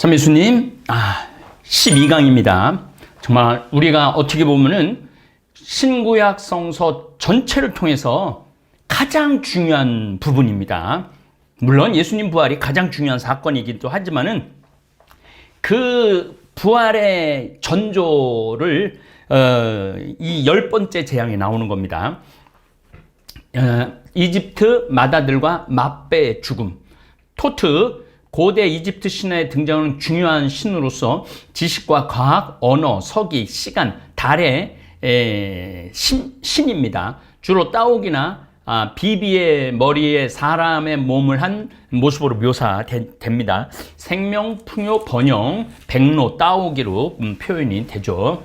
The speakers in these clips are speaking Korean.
참예수님, 12강입니다. 정말 우리가 어떻게 보면은 신구약 성서 전체를 통해서 가장 중요한 부분입니다. 물론 예수님 부활이 가장 중요한 사건이기도 하지만은 그 부활의 전조를 이 10번째 재앙에 나오는 겁니다. 이집트 마다들과 마배의 죽음. 토트, 고대 이집트 신화에 등장하는 중요한 신으로서 지식과 과학, 언어, 서기, 시간, 달의 신입니다. 주로 따옥이나 비비의 머리에 사람의 몸을 한 모습으로 묘사됩니다. 생명, 풍요, 번영, 백로, 따오기로 표현이 되죠.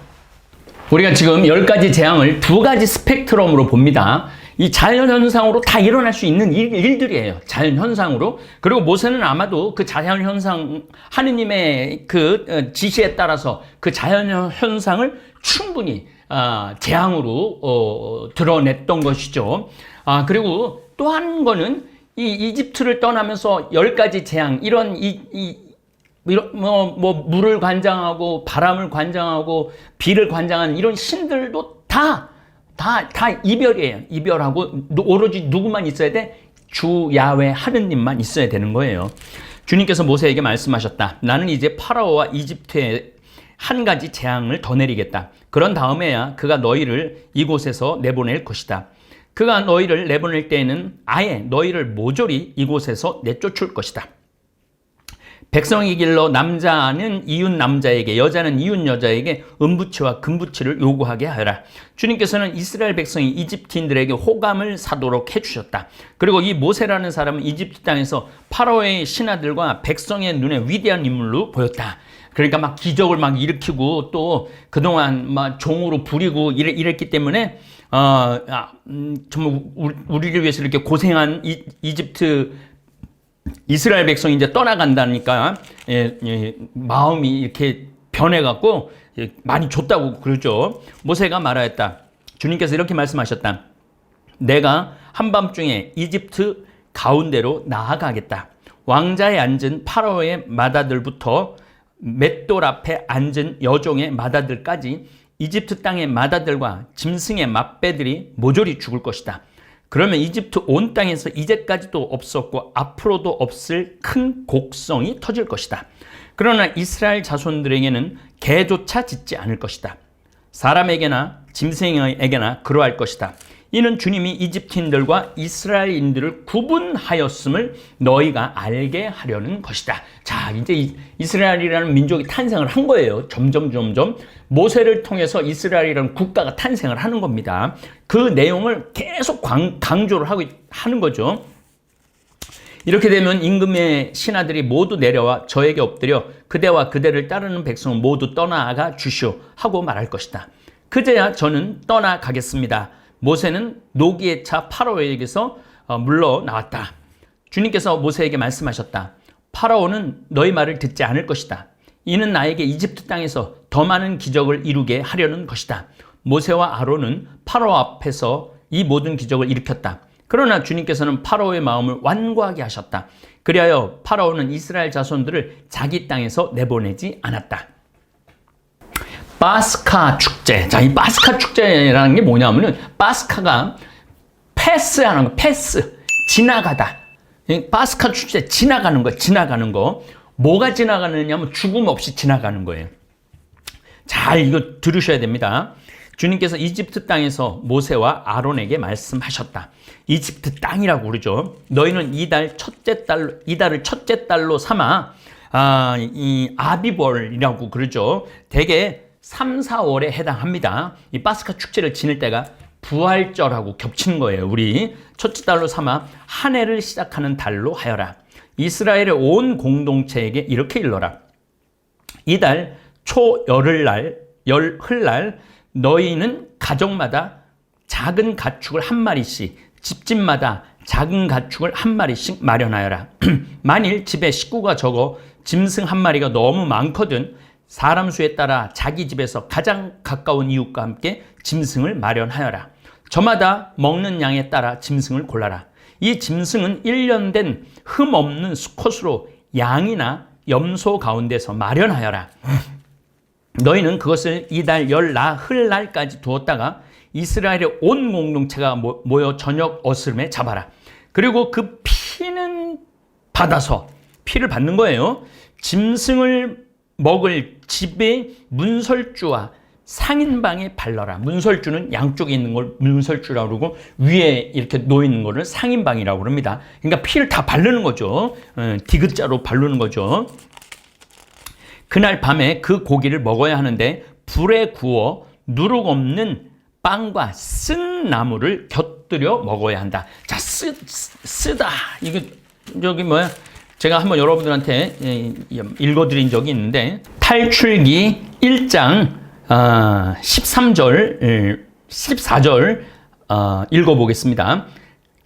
우리가 지금 10가지 재앙을 2가지 스펙트럼으로 봅니다. 이 자연현상으로 다 일어날 수 있는 일들이에요. 자연현상으로. 그리고 모세는 아마도 그 자연현상, 하느님의 그 지시에 따라서 그 자연현상을 충분히 재앙으로 드러냈던 것이죠. 그리고 또 한 거는 이 이집트를 떠나면서 10가지 재앙, 이런 물을 관장하고 바람을 관장하고 비를 관장하는 이런 신들도 다 이별이에요. 이별하고 오로지 누구만 있어야 돼? 주 야훼 하느님만 있어야 되는 거예요. 주님께서 모세에게 말씀하셨다. 나는 이제 파라오와 이집트에 한 가지 재앙을 더 내리겠다. 그런 다음에야 그가 너희를 이곳에서 내보낼 것이다. 그가 너희를 내보낼 때에는 아예 너희를 모조리 이곳에서 내쫓을 것이다. 백성이 길러 남자는 이웃 남자에게, 여자는 이웃 여자에게 은부치와 금부치를 요구하게 하여라. 주님께서는 이스라엘 백성이 이집트인들에게 호감을 사도록 해주셨다. 그리고 이 모세라는 사람은 이집트 땅에서 파라오의 신하들과 백성의 눈에 위대한 인물로 보였다. 그러니까 막 기적을 막 일으키고 또 그동안 막 종으로 부리고 이랬기 때문에 정말 우리를 위해서 이렇게 고생한 이집트 이스라엘 백성이 이제 떠나간다니까 마음이 이렇게 변해갖고 많이 줬다고 그러죠. 모세가 말하였다. 주님께서 이렇게 말씀하셨다. 내가 한밤중에 이집트 가운데로 나아가겠다. 왕자에 앉은 파라오의 마다들부터 맷돌 앞에 앉은 여종의 마다들까지 이집트 땅의 마다들과 짐승의 맏배들이 모조리 죽을 것이다. 그러면 이집트 온 땅에서 이제까지도 없었고 앞으로도 없을 큰 곡성이 터질 것이다. 그러나 이스라엘 자손들에게는 개조차 짖지 않을 것이다. 사람에게나 짐승에게나 그러할 것이다. 이는 주님이 이집트인들과 이스라엘인들을 구분하였음을 너희가 알게 하려는 것이다. 자, 이제 이스라엘이라는 민족이 탄생을 한 거예요. 점점 모세를 통해서 이스라엘이라는 국가가 탄생을 하는 겁니다. 그 내용을 계속 강조를 하는 거죠. 이렇게 되면 임금의 신하들이 모두 내려와 저에게 엎드려 그대와 그대를 따르는 백성은 모두 떠나가 주시오 하고 말할 것이다. 그제야 저는 떠나가겠습니다. 모세는 노기에 차 파라오에게서 물러나왔다. 주님께서 모세에게 말씀하셨다. 파라오는 너희 말을 듣지 않을 것이다. 이는 나에게 이집트 땅에서 더 많은 기적을 이루게 하려는 것이다. 모세와 아론은 파라오 앞에서 이 모든 기적을 일으켰다. 그러나 주님께서는 파라오의 마음을 완고하게 하셨다. 그리하여 파라오는 이스라엘 자손들을 자기 땅에서 내보내지 않았다. 파스카 축제. 자, 이 파스카 축제라는 게 뭐냐면은 파스카가 패스하는 거, 패스. 지나가다. 파스카 축제 지나가는 거, 지나가는 거. 뭐가 지나가느냐면 죽음 없이 지나가는 거예요. 잘 이거 들으셔야 됩니다. 주님께서 이집트 땅에서 모세와 아론에게 말씀하셨다. 이집트 땅이라고 그러죠. 너희는 이달을 첫째 달로 삼아 이 아비벌이라고 그러죠. 대개 3, 4월에 해당합니다. 이 파스카 축제를 지낼 때가 부활절하고 겹치는 거예요. 우리 첫째 달로 삼아 한 해를 시작하는 달로 하여라. 이스라엘의 온 공동체에게 이렇게 일러라. 이달 초열흘날 너희는 가정마다 작은 가축을 한 마리씩, 집집마다 작은 가축을 한 마리씩 마련하여라. 만일 집에 식구가 적어 짐승 한 마리가 너무 많거든 사람 수에 따라 자기 집에서 가장 가까운 이웃과 함께 짐승을 마련하여라. 저마다 먹는 양에 따라 짐승을 골라라. 이 짐승은 1년 된 흠 없는 수컷으로 양이나 염소 가운데서 마련하여라. 너희는 그것을 이달 열 나흘날까지 두었다가 이스라엘의 온 공동체가 모여 저녁 어스름에 잡아라. 그리고 그 피는 받아서, 피를 받는 거예요. 짐승을 먹을 집의 문설주와 상인방에 발라라. 문설주는 양쪽에 있는 걸 문설주라고 그러고 위에 이렇게 놓이는 거를 상인방이라고 그럽니다. 그러니까 피를 다 바르는 거죠. 디귿자로 바르는 거죠. 그날 밤에 그 고기를 먹어야 하는데 불에 구워 누룩 없는 빵과 쓴 나물을 곁들여 먹어야 한다. 자, 쓰다. 이거 저기 뭐야? 제가 한번 여러분들한테 읽어드린 적이 있는데 탈출기 1장 13절, 14절 읽어보겠습니다.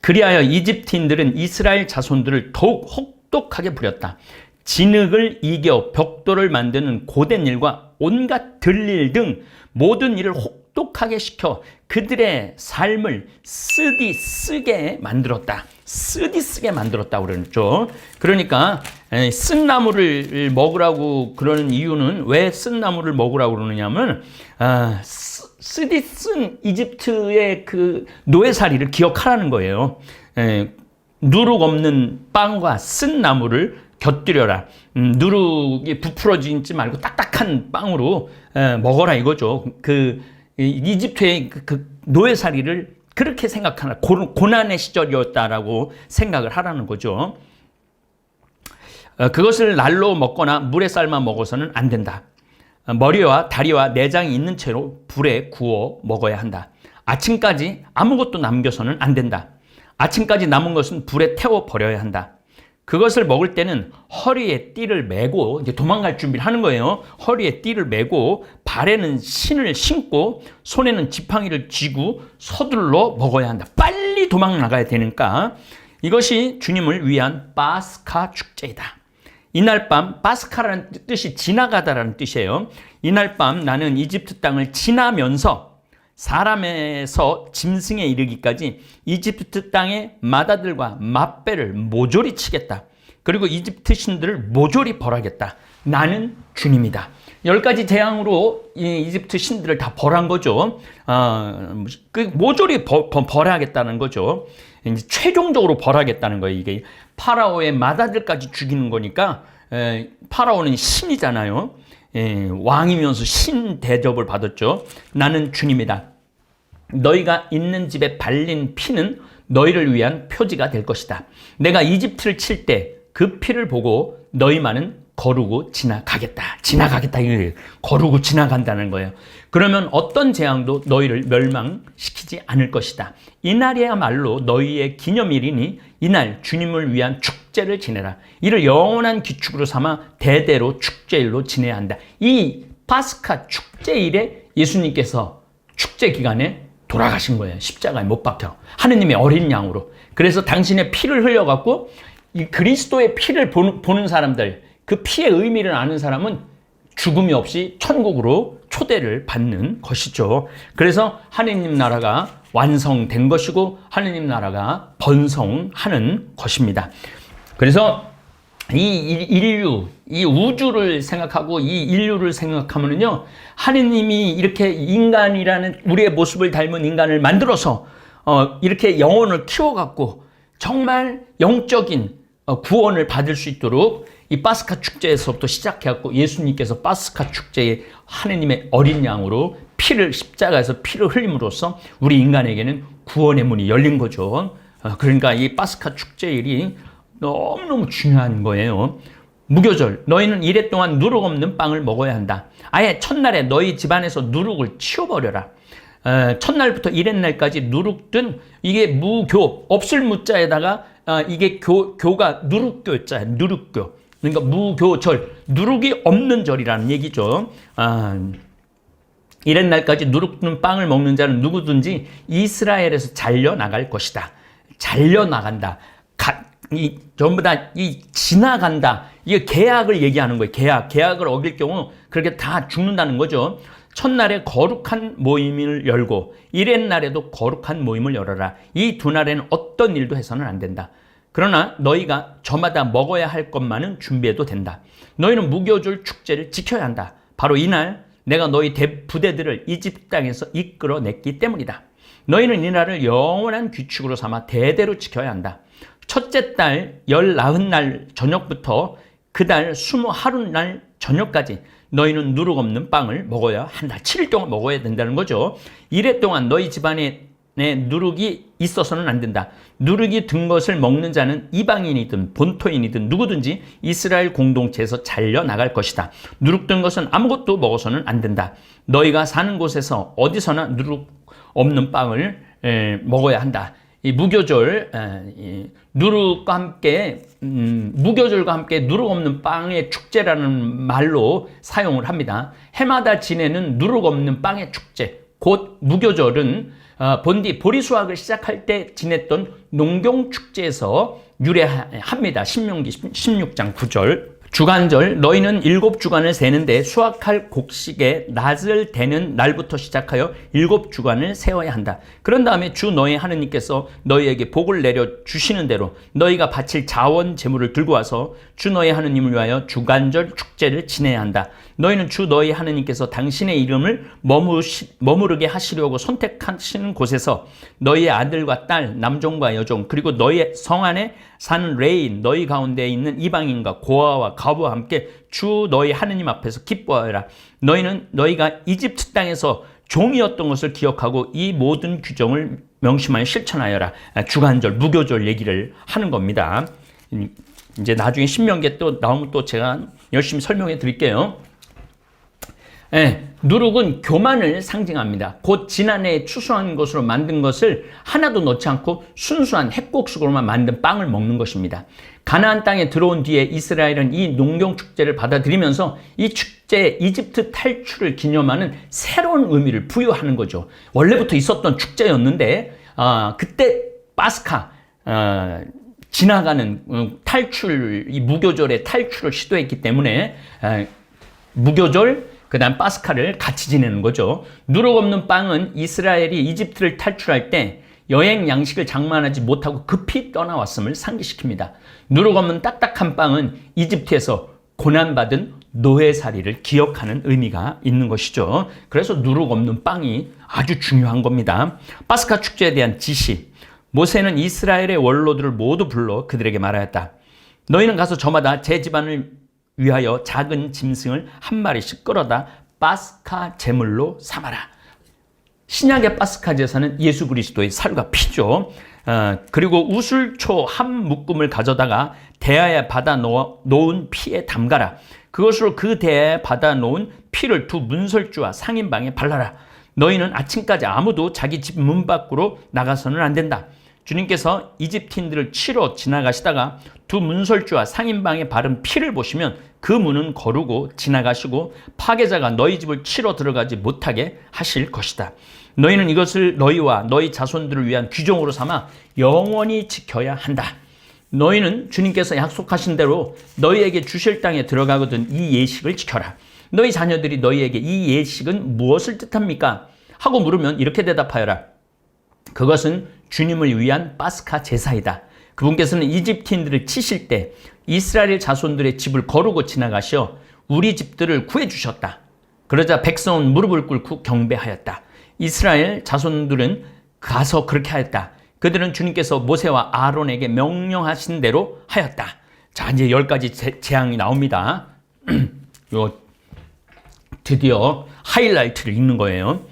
그리하여 이집트인들은 이스라엘 자손들을 더욱 혹독하게 부렸다. 진흙을 이겨 벽돌을 만드는 고된 일과 온갖 들일 등 모든 일을 혹독하게 시켜 그들의 삶을 쓰디쓰게 만들었다. 쓰디쓰게 만들었다고 그랬죠. 그러니까 쓴 나무를 먹으라고 그러는 이유는, 왜 쓴 나무를 먹으라고 그러느냐면 쓰디쓴 이집트의 그 노예살이를 기억하라는 거예요. 누룩 없는 빵과 쓴 나무를 곁들여라. 누룩이 부풀어지지 말고 딱딱한 빵으로 먹어라 이거죠. 그 이집트의 그 노예살이를 그렇게 생각하라. 고난의 시절이었다라고 생각을 하라는 거죠. 그것을 날로 먹거나 물에 삶아 먹어서는 안 된다. 머리와 다리와 내장이 있는 채로 불에 구워 먹어야 한다. 아침까지 아무것도 남겨서는 안 된다. 아침까지 남은 것은 불에 태워 버려야 한다. 그것을 먹을 때는 허리에 띠를 메고, 이제 도망갈 준비를 하는 거예요. 허리에 띠를 메고 발에는 신을 신고 손에는 지팡이를 쥐고 서둘러 먹어야 한다. 빨리 도망 나가야 되니까. 이것이 주님을 위한 파스카 축제이다. 이날 밤, 파스카라는 뜻이 지나가다라는 뜻이에요. 이날 밤 나는 이집트 땅을 지나면서 사람에서 짐승에 이르기까지 이집트 땅의 맏아들과 맏배를 모조리 치겠다. 그리고 이집트 신들을 모조리 벌하겠다. 나는 주님이다. 10가지 재앙으로 이 이집트 신들을 다 벌한 거죠. 모조리 벌하겠다는 거죠. 이제 최종적으로 벌하겠다는 거예요. 이게 파라오의 맏아들까지 죽이는 거니까, 파라오는 신이잖아요. 왕이면서 신 대접을 받았죠. 나는 주님이다. 너희가 있는 집에 발린 피는 너희를 위한 표지가 될 것이다. 내가 이집트를 칠 때 그 피를 보고 너희만은 거르고 지나가겠다. 지나가겠다. 거르고 지나간다는 거예요. 그러면 어떤 재앙도 너희를 멸망시키지 않을 것이다. 이날이야말로 너희의 기념일이니 이날 주님을 위한 축제를 지내라. 이를 영원한 기축으로 삼아 대대로 축제일로 지내야 한다. 이 파스카 축제일에 예수님께서 축제 기간에 돌아가신 거예요. 십자가에 못 박혀. 하느님의 어린 양으로. 그래서 당신의 피를 흘려갖고 이 그리스도의 피를 보는 사람들, 그 피의 의미를 아는 사람은 죽음이 없이 천국으로 초대를 받는 것이죠. 그래서 하느님 나라가 완성된 것이고 하느님 나라가 번성하는 것입니다. 그래서 이 인류, 이 우주를 생각하고 이 인류를 생각하면요, 하느님이 이렇게 인간이라는 우리의 모습을 닮은 인간을 만들어서 이렇게 영혼을 키워갖고 정말 영적인 구원을 받을 수 있도록 이 파스카 축제에서부터 시작해갖고 예수님께서 파스카 축제에 하느님의 어린 양으로 십자가에서 피를 흘림으로써 우리 인간에게는 구원의 문이 열린 거죠. 그러니까 이 파스카 축제일이 너무너무 중요한 거예요. 무교절, 너희는 이래 동안 누룩 없는 빵을 먹어야 한다. 아예 첫날에 너희 집안에서 누룩을 치워버려라. 첫날부터 이렛날까지 누룩든, 이게 무교, 없을 무자에다가 이게 교가 누룩교자예요. 누룩교. 그러니까 무교절, 누룩이 없는 절이라는 얘기죠. 이렛날까지 누룩 없는 빵을 먹는 자는 누구든지 이스라엘에서 잘려나갈 것이다. 잘려나간다. 전부 다 지나간다. 이게 계약을 얘기하는 거예요. 계약을 어길 경우 그렇게 다 죽는다는 거죠. 첫날에 거룩한 모임을 열고 이렛날에도 거룩한 모임을 열어라. 이 두 날에는 어떤 일도 해서는 안 된다. 그러나 너희가 저마다 먹어야 할 것만은 준비해도 된다. 너희는 무교절 축제를 지켜야 한다. 바로 이날 내가 너희 부대들을 이집트 땅에서 이끌어냈기 때문이다. 너희는 이날을 영원한 규칙으로 삼아 대대로 지켜야 한다. 첫째 달 19날 저녁부터 그 달 21날 저녁까지 너희는 누룩 없는 빵을 먹어야 한다. 7일 동안 먹어야 된다는 거죠. 이래 동안 너희 집안에 누룩이 있어서는 안 된다. 누룩이 든 것을 먹는 자는 이방인이든 본토인이든 누구든지 이스라엘 공동체에서 잘려 나갈 것이다. 누룩 든 것은 아무것도 먹어서는 안 된다. 너희가 사는 곳에서 어디서나 누룩 없는 빵을 먹어야 한다. 이 무교절, 누룩과 함께 무교절과 함께 누룩 없는 빵의 축제라는 말로 사용을 합니다. 해마다 지내는 누룩 없는 빵의 축제, 곧 무교절은 본디 보리수확을 시작할 때 지냈던 농경축제에서 유래합니다. 신명기 16장 9절. 주간절, 너희는 7주간을 세는데 수확할 곡식의 낫을 대는 날부터 시작하여 7주간을 세워야 한다. 그런 다음에 주 너희 하느님께서 너희에게 복을 내려 주시는 대로 너희가 바칠 자원 제물을 들고 와서 주 너희 하느님을 위하여 주간절 축제를 지내야 한다. 너희는 주 너희 하느님께서 당신의 이름을 머무르게 하시려고 선택하시는 곳에서 너희의 아들과 딸, 남종과 여종, 그리고 너희의 성 안에 사는 레인, 너희 가운데 있는 이방인과 고아와 가부와 함께 주 너희 하느님 앞에서 기뻐하여라. 너희는 너희가 이집트 땅에서 종이었던 것을 기억하고 이 모든 규정을 명심하여 실천하여라. 주간절, 무교절 얘기를 하는 겁니다. 이제 나중에 신명기에 또 나오면 또 제가 열심히 설명해 드릴게요. 누룩은 교만을 상징합니다. 곧 지난해 추수한 것으로 만든 것을 하나도 넣지 않고 순수한 핵곡식으로만 만든 빵을 먹는 것입니다. 가나안 땅에 들어온 뒤에 이스라엘은 이 농경축제를 받아들이면서 이 축제에 이집트 탈출을 기념하는 새로운 의미를 부여하는 거죠. 원래부터 있었던 축제였는데 그때 파스카, 지나가는 탈출, 이 무교절의 탈출을 시도했기 때문에 무교절, 그 다음 파스카를 같이 지내는 거죠. 누룩 없는 빵은 이스라엘이 이집트를 탈출할 때 여행 양식을 장만하지 못하고 급히 떠나왔음을 상기시킵니다. 누룩 없는 딱딱한 빵은 이집트에서 고난받은 노예살이를 기억하는 의미가 있는 것이죠. 그래서 누룩 없는 빵이 아주 중요한 겁니다. 파스카 축제에 대한 지시. 모세는 이스라엘의 원로들을 모두 불러 그들에게 말하였다. 너희는 가서 저마다 제 집안을 위하여 작은 짐승을 한 마리씩 끌어다 파스카 제물로 삼아라. 신약의 파스카 제사는 예수 그리스도의 살과 피죠. 그리고 우슬초 한 묶음을 가져다가 대야에 받아 놓은 피에 담가라. 그것으로 그 대야에 받아 놓은 피를 두 문설주와 상인방에 발라라. 너희는 아침까지 아무도 자기 집 문 밖으로 나가서는 안 된다. 주님께서 이집트인들을 치러 지나가시다가 두 문설주와 상인방에 바른 피를 보시면 그 문은 거르고 지나가시고 파괴자가 너희 집을 치러 들어가지 못하게 하실 것이다. 너희는 이것을 너희와 너희 자손들을 위한 규정으로 삼아 영원히 지켜야 한다. 너희는 주님께서 약속하신 대로 너희에게 주실 땅에 들어가거든 이 예식을 지켜라. 너희 자녀들이 너희에게 이 예식은 무엇을 뜻합니까? 하고 물으면 이렇게 대답하여라. 그것은 주님을 위한 파스카 제사이다. 그분께서는 이집트인들을 치실 때 이스라엘 자손들의 집을 거르고 지나가셔 우리 집들을 구해주셨다. 그러자 백성은 무릎을 꿇고 경배하였다. 이스라엘 자손들은 가서 그렇게 하였다. 그들은 주님께서 모세와 아론에게 명령하신 대로 하였다. 자, 이제 10가지 재앙이 나옵니다. 드디어 하이라이트를 읽는 거예요.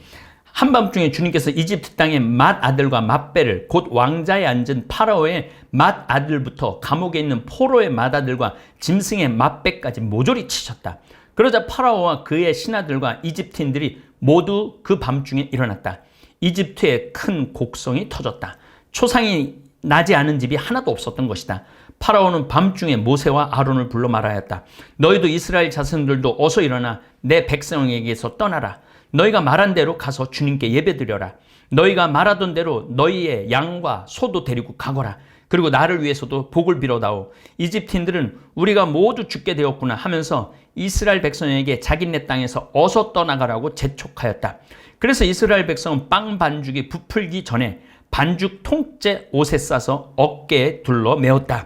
한밤중에 주님께서 이집트 땅의 맏아들과 맏배를 곧 왕자에 앉은 파라오의 맏아들부터 감옥에 있는 포로의 맏아들과 짐승의 맏배까지 모조리 치셨다. 그러자 파라오와 그의 신하들과 이집트인들이 모두 그 밤중에 일어났다. 이집트에 큰 곡성이 터졌다. 초상이 나지 않은 집이 하나도 없었던 것이다. 파라오는 밤중에 모세와 아론을 불러 말하였다. 너희도 이스라엘 자손들도 어서 일어나 내 백성에게서 떠나라. 너희가 말한 대로 가서 주님께 예배드려라. 너희가 말하던 대로 너희의 양과 소도 데리고 가거라. 그리고 나를 위해서도 복을 빌어다오. 이집트인들은 우리가 모두 죽게 되었구나 하면서 이스라엘 백성에게 자기네 땅에서 어서 떠나가라고 재촉하였다. 그래서 이스라엘 백성은 빵 반죽이 부풀기 전에 반죽 통째 옷에 싸서 어깨에 둘러 메었다.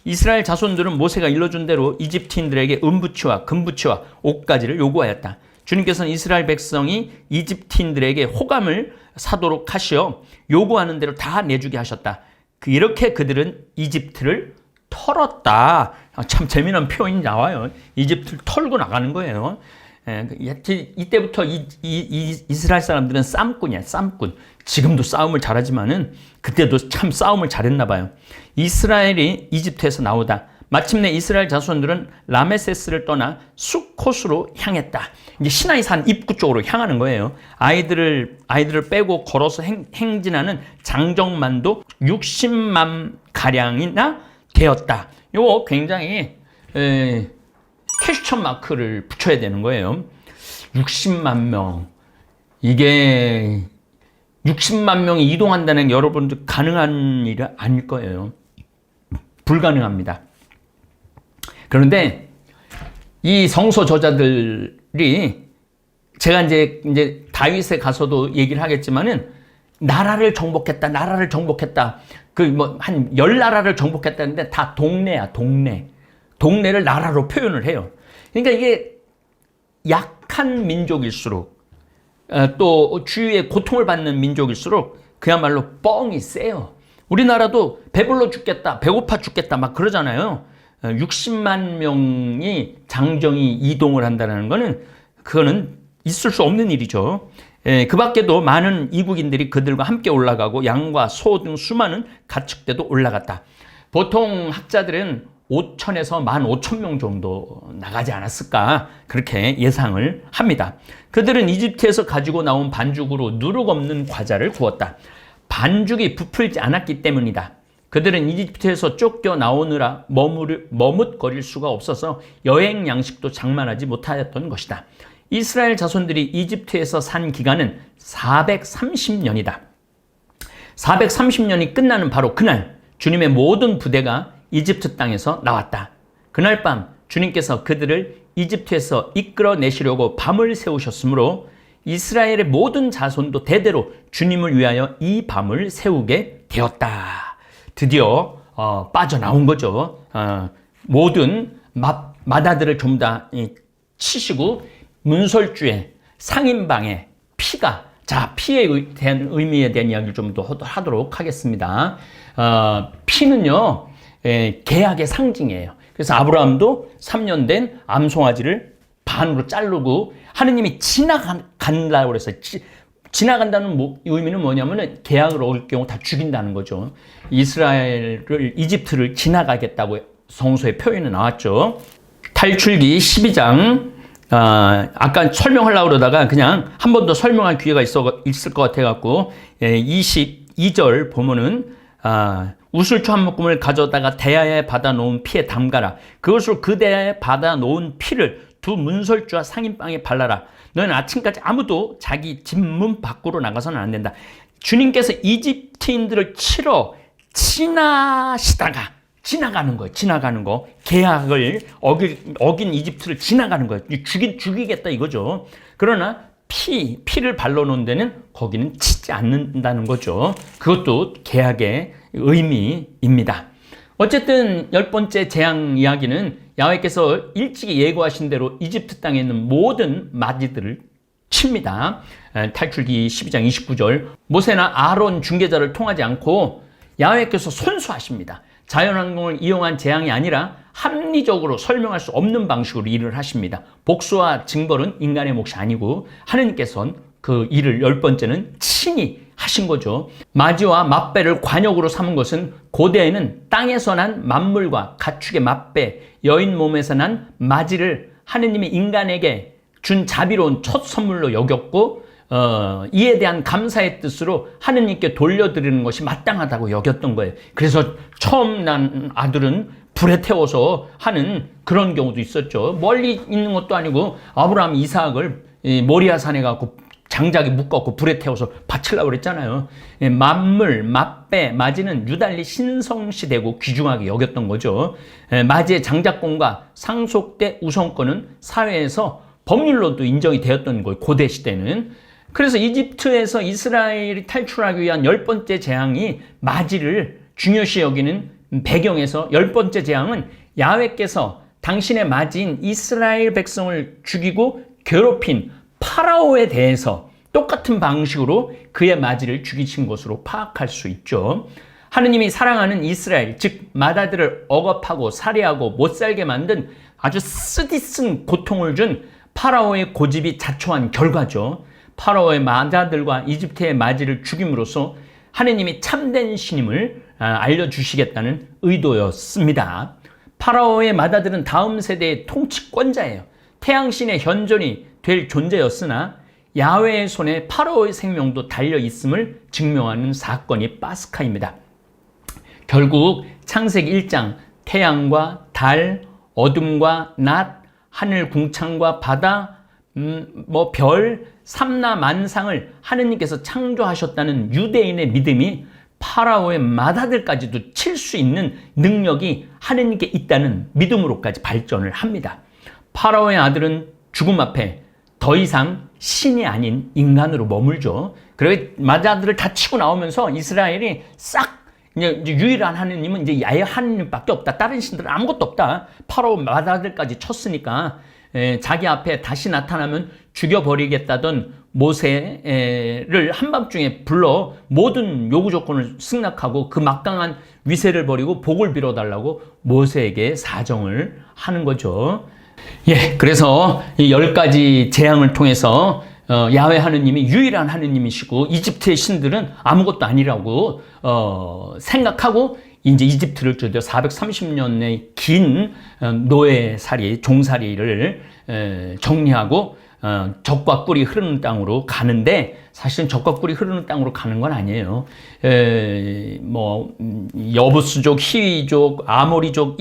이스라엘 자손들은 모세가 일러준 대로 이집트인들에게 은부치와 금부치와 옷가지를 요구하였다. 주님께서는 이스라엘 백성이 이집트인들에게 호감을 사도록 하시어 요구하는 대로 다 내주게 하셨다. 이렇게 그들은 이집트를 털었다. 참 재미난 표현이 나와요. 이집트를 털고 나가는 거예요. 이때부터 이스라엘 사람들은 쌈꾼이야, 쌈꾼. 지금도 싸움을 잘하지만은 그때도 참 싸움을 잘했나 봐요. 이스라엘이 이집트에서 나오다. 마침내 이스라엘 자손들은 라메세스를 떠나 수콧으로 향했다. 이제 시나이 산 입구 쪽으로 향하는 거예요. 아이들을 빼고 걸어서 행진하는 장정만도 60만 가량이나 되었다. 이거 굉장히 퀘스천 마크를 붙여야 되는 거예요. 60만 명. 이게 60만 명이 이동한다는 게 여러분들 가능한 일이 아닐 거예요. 불가능합니다. 그런데 이 성서 저자들이 제가 이제 다윗에 가서도 얘기를 하겠지만은 나라를 정복했다. 그 한 10나라를 정복했다는데 다 동네야, 동네. 동네를 나라로 표현을 해요. 그러니까 이게 약한 민족일수록 또 주위에 고통을 받는 민족일수록 그야말로 뻥이 세요. 우리나라도 배불러 죽겠다, 배고파 죽겠다 막 그러잖아요. 60만 명이 장정이 이동을 한다는 거는 그거는 있을 수 없는 일이죠. 그 밖에도 많은 이국인들이 그들과 함께 올라가고 양과 소 등 수많은 가축대도 올라갔다. 보통 학자들은 5천에서 15,000명 정도 나가지 않았을까 그렇게 예상을 합니다. 그들은 이집트에서 가지고 나온 반죽으로 누룩 없는 과자를 구웠다. 반죽이 부풀지 않았기 때문이다. 그들은 이집트에서 쫓겨 나오느라 머뭇거릴 수가 없어서 여행 양식도 장만하지 못하였던 것이다. 이스라엘 자손들이 이집트에서 산 기간은 430년이다. 430년이 끝나는 바로 그날 주님의 모든 부대가 이집트 땅에서 나왔다. 그날 밤 주님께서 그들을 이집트에서 이끌어내시려고 밤을 새우셨으므로 이스라엘의 모든 자손도 대대로 주님을 위하여 이 밤을 세우게 되었다. 드디어 빠져나온 거죠. 모든 마다들을 좀 다 치시고 문설주에 상인방에 피가, 자, 피에 대한 의미에 대한 이야기를 좀 더 하도록 하겠습니다. 피는요, 계약의 상징이에요. 그래서 아브라함도 3년 된 암송아지를 반으로 자르고 하느님이 지나간다고 그랬어요. 지나간다는 의미는 뭐냐면은 계약을 어길 경우 다 죽인다는 거죠. 이집트를 지나가겠다고 성서에 표현이 나왔죠. 탈출기 12장, 아까 설명하려고 그러다가 그냥 한 번 더 설명할 기회가 있을 것 같아갖고, 22절 보면은, 우슬초 한 묶음을 가져다가 대야에 받아 놓은 피에 담가라. 그것으로 그 대야에 받아 놓은 피를 두 문설주와 상인방에 발라라. 너는 아침까지 아무도 자기 집 문 밖으로 나가서는 안 된다. 주님께서 이집트인들을 치러 지나가는 거예요. 지나가는 거. 계약을 어긴 이집트를 지나가는 거예요. 죽이겠다 이거죠. 그러나 피를 발라놓은 데는 거기는 치지 않는다는 거죠. 그것도 계약의 의미입니다. 어쨌든 10번째 재앙 이야기는 야훼께서 일찍이 예고하신 대로 이집트 땅에 있는 모든 마지들을 칩니다. 탈출기 12장 29절 모세나 아론 중개자를 통하지 않고 야훼께서 손수하십니다. 자연환경을 이용한 재앙이 아니라 합리적으로 설명할 수 없는 방식으로 일을 하십니다. 복수와 징벌은 인간의 몫이 아니고 하느님께서는 그 일을 10번째는 친히 하신 거죠. 마지와 맞배를 관역으로 삼은 것은 고대에는 땅에서 난 만물과 가축의 맞배, 여인 몸에서 난 마지를 하느님이 인간에게 준 자비로운 첫 선물로 여겼고 이에 대한 감사의 뜻으로 하느님께 돌려드리는 것이 마땅하다고 여겼던 거예요. 그래서 처음 난 아들은 불에 태워서 하는 그런 경우도 있었죠. 멀리 있는 것도 아니고 아브라함 이삭을 모리아산에 가고 장작에 묶어갖고 불에 태워서 바치려고 그랬잖아요. 만물, 맞배, 마지는 유달리 신성시되고 귀중하게 여겼던 거죠. 마지의 장작권과 상속대 우선권은 사회에서 법률로도 인정이 되었던 거예요. 고대 시대는. 그래서 이집트에서 이스라엘이 탈출하기 위한 10번째 재앙이 마지를 중요시 여기는 배경에서 10번째 재앙은 야훼께서 당신의 마지인 이스라엘 백성을 죽이고 괴롭힌 파라오에 대해서 똑같은 방식으로 그의 마지를 죽이신 것으로 파악할 수 있죠. 하느님이 사랑하는 이스라엘, 즉 맏아들을 억압하고 살해하고 못살게 만든 아주 쓰디쓴 고통을 준 파라오의 고집이 자초한 결과죠. 파라오의 맏아들과 이집트의 마지를 죽임으로써 하느님이 참된 신임을 알려주시겠다는 의도였습니다. 파라오의 맏아들은 다음 세대의 통치권자예요. 태양신의 현존이 될 존재였으나 야훼의 손에 파라오의 생명도 달려 있음을 증명하는 사건이 파스카입니다. 결국 창세기 1장 태양과 달, 어둠과 낮, 하늘 궁창과 바다, 별, 삼라 만상을 하느님께서 창조하셨다는 유대인의 믿음이 파라오의 맏아들까지도 칠 수 있는 능력이 하느님께 있다는 믿음으로까지 발전을 합니다. 파라오의 아들은 죽음 앞에 더 이상 신이 아닌 인간으로 머물죠. 그리고 맏아들을 다 치고 나오면서 이스라엘이 싹 이제 유일한 하느님은 이제 야훼 하느님밖에 없다. 다른 신들은 아무것도 없다. 파라오 맏아들까지 쳤으니까 자기 앞에 다시 나타나면 죽여버리겠다던 모세를 한밤중에 불러 모든 요구 조건을 승낙하고 그 막강한 위세를 버리고 복을 빌어달라고 모세에게 사정을 하는 거죠. 예, 그래서 이 10가지 재앙을 통해서 야훼 하느님이 유일한 하느님이시고 이집트의 신들은 아무것도 아니라고 생각하고 이제 이집트를 드디어 430년의 긴 노예살이, 종살이를 정리하고 젖과 꿀이 흐르는 땅으로 가는데 사실은 젖과 꿀이 흐르는 땅으로 가는 건 아니에요. 여부스족, 히위족, 아모리족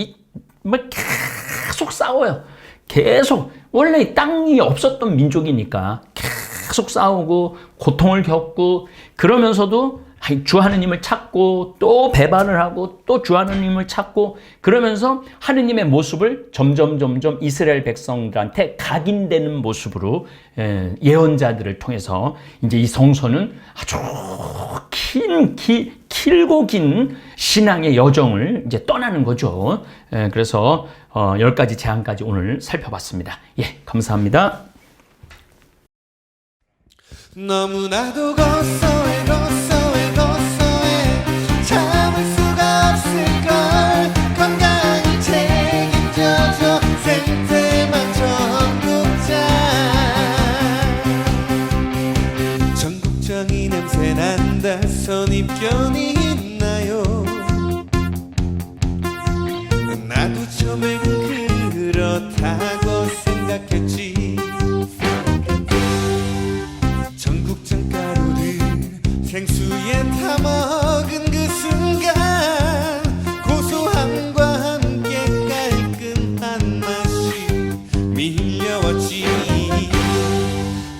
계속 싸워요. 계속 원래 땅이 없었던 민족이니까 계속 싸우고 고통을 겪고 그러면서도 주 하느님을 찾고 또 배반을 하고 또 주 하느님을 찾고 그러면서 하느님의 모습을 점점 이스라엘 백성들한테 각인되는 모습으로 예언자들을 통해서 이제 이 성소는 아주 길고 긴 신앙의 여정을 이제 떠나는 거죠. 그래서 10가지 재앙까지 오늘 살펴봤습니다. 예, 감사합니다. 너무나도 고소해 참을 수가 없을걸 건강히 책임져줘 생태만 전국장이 냄새난다 선입견이 있나요 나도 처음엔 그렇다고 생각했지 전국장 가루를 생수에 타먹은 그 순간 고소함과 함께 깔끔한 맛이 밀려왔지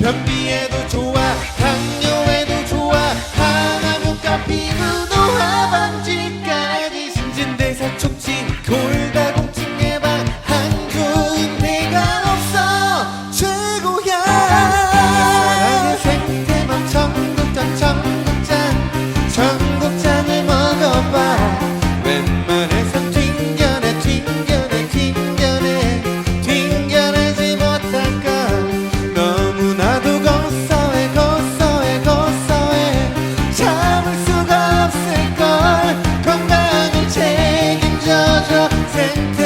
변비에도 좋아 당뇨에도 좋아 항암효과 피부도 하반지까지 신진대사 촉진 골다공증 예방 안 좋은 데가 없어 최고야 사랑의 생태맘 청국장을 먹어봐 웬만해선 튕겨내지 못할까 너무나도 고소해 참을 수가 없을걸 건강을 책임져줘 생태